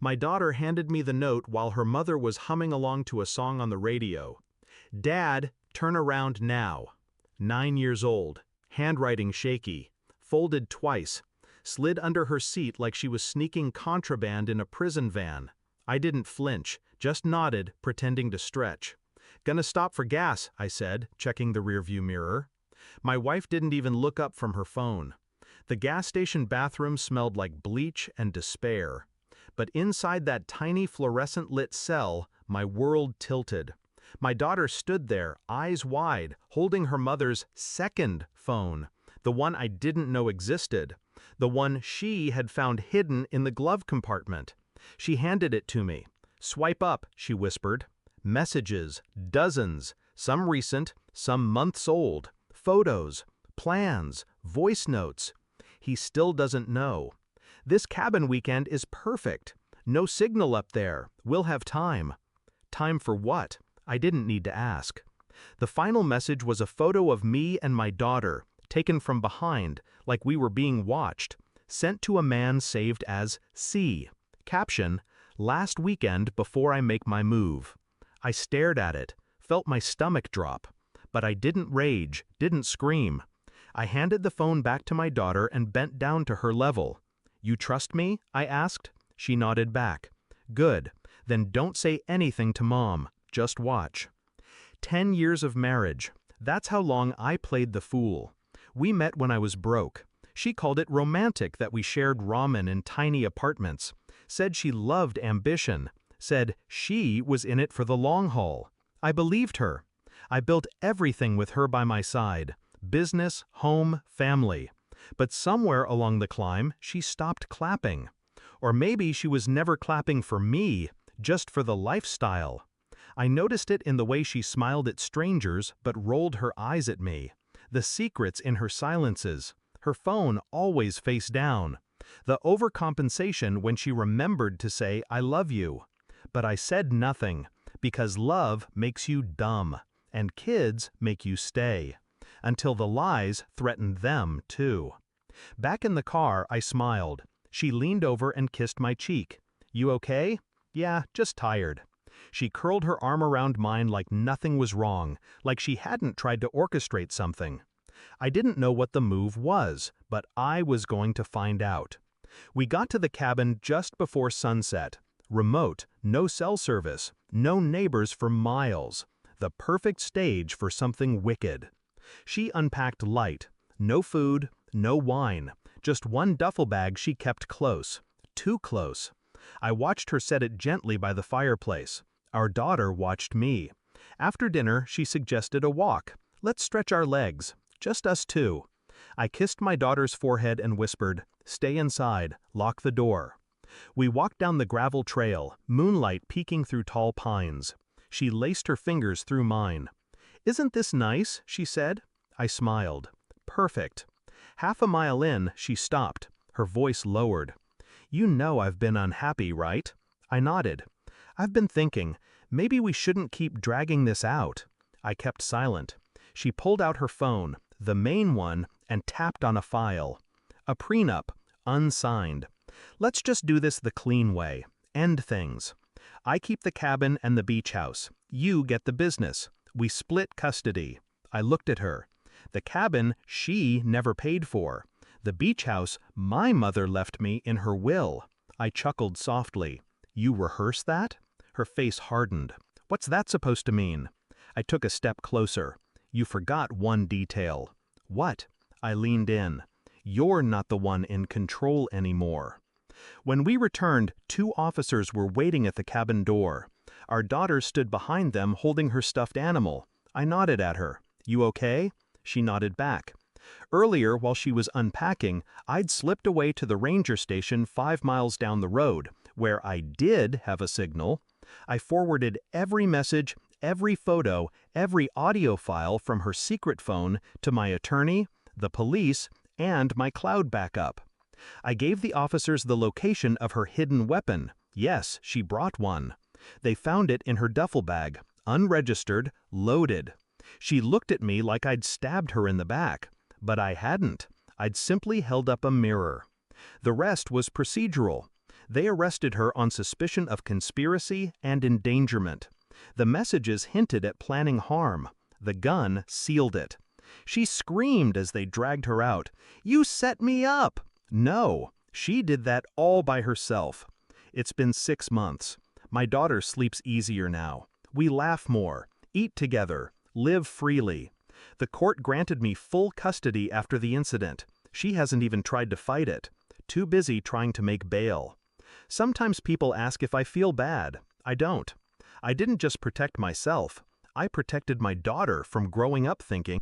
My daughter handed me the note while her mother was humming along to a song on the radio. Dad, turn around now. 9 years old, handwriting shaky, folded twice, slid under her seat like she was sneaking contraband in a prison van. I didn't flinch, just nodded, pretending to stretch. Gonna stop for gas, I said, checking the rearview mirror. My wife didn't even look up from her phone. The gas station bathroom smelled like bleach and despair. But inside that tiny fluorescent-lit cell, my world tilted. My daughter stood there, eyes wide, holding her mother's second phone, the one I didn't know existed, the one she had found hidden in the glove compartment. She handed it to me. Swipe up, she whispered. Messages, dozens, some recent, some months old, photos, plans, voice notes. He still doesn't know. This cabin weekend is perfect. No signal up there. We'll have time. Time for what? I didn't need to ask. The final message was a photo of me and my daughter, taken from behind, like we were being watched, sent to a man saved as C. Caption, last weekend before I make my move. I stared at it, felt my stomach drop, but I didn't rage, didn't scream. I handed the phone back to my daughter and bent down to her level. You trust me? I asked. She nodded back. Good. Then don't say anything to Mom. Just watch. 10 years of marriage. That's how long I played the fool. We met when I was broke. She called it romantic that we shared ramen in tiny apartments. Said she loved ambition. Said she was in it for the long haul. I believed her. I built everything with her by my side. Business, home, family. But somewhere along the climb, she stopped clapping. Or maybe she was never clapping for me, just for the lifestyle. I noticed it in the way she smiled at strangers but rolled her eyes at me. The secrets in her silences. Her phone always face down. The overcompensation when she remembered to say, I love you. But I said nothing, because love makes you dumb, and kids make you stay. Until the lies threatened them, too. Back in the car, I smiled. She leaned over and kissed my cheek. You okay? Yeah, just tired. She curled her arm around mine like nothing was wrong, like she hadn't tried to orchestrate something. I didn't know what the move was, but I was going to find out. We got to the cabin just before sunset. Remote, no cell service, no neighbors for miles. The perfect stage for something wicked. She unpacked light. No food, no wine. Just one duffel bag she kept close. Too close. I watched her set it gently by the fireplace. Our daughter watched me. After dinner, she suggested a walk. Let's stretch our legs. Just us two. I kissed my daughter's forehead and whispered, stay inside, lock the door. We walked down the gravel trail, moonlight peeking through tall pines. She laced her fingers through mine. Isn't this nice? She said. I smiled. Perfect. Half a mile in, she stopped. Her voice lowered. You know I've been unhappy, right? I nodded. I've been thinking, maybe we shouldn't keep dragging this out. I kept silent. She pulled out her phone, the main one, and tapped on a file. A prenup, unsigned. Let's just do this the clean way. End things. I keep the cabin and the beach house. You get the business. We split custody. I looked at her. The cabin she never paid for. The beach house my mother left me in her will. I chuckled softly. You rehearse that? Her face hardened. What's that supposed to mean? I took a step closer. You forgot one detail. What? I leaned in. You're not the one in control anymore. When we returned, 2 officers were waiting at the cabin door. Our daughter stood behind them holding her stuffed animal. I nodded at her. You okay? She nodded back. Earlier, while she was unpacking, I'd slipped away to the ranger station 5 miles down the road, where I did have a signal. I forwarded every message, every photo, every audio file from her secret phone to my attorney, the police, and my cloud backup. I gave the officers the location of her hidden weapon. Yes, she brought one. They found it in her duffel bag, unregistered, loaded. She looked at me like I'd stabbed her in the back. But I hadn't. I'd simply held up a mirror. The rest was procedural. They arrested her on suspicion of conspiracy and endangerment. The messages hinted at planning harm. The gun sealed it. She screamed as they dragged her out. "You set me up!" No, she did that all by herself. It's been 6 months. My daughter sleeps easier now. We laugh more, eat together, live freely. The court granted me full custody after the incident. She hasn't even tried to fight it. Too busy trying to make bail. Sometimes people ask if I feel bad. I don't. I didn't just protect myself. I protected my daughter from growing up thinking,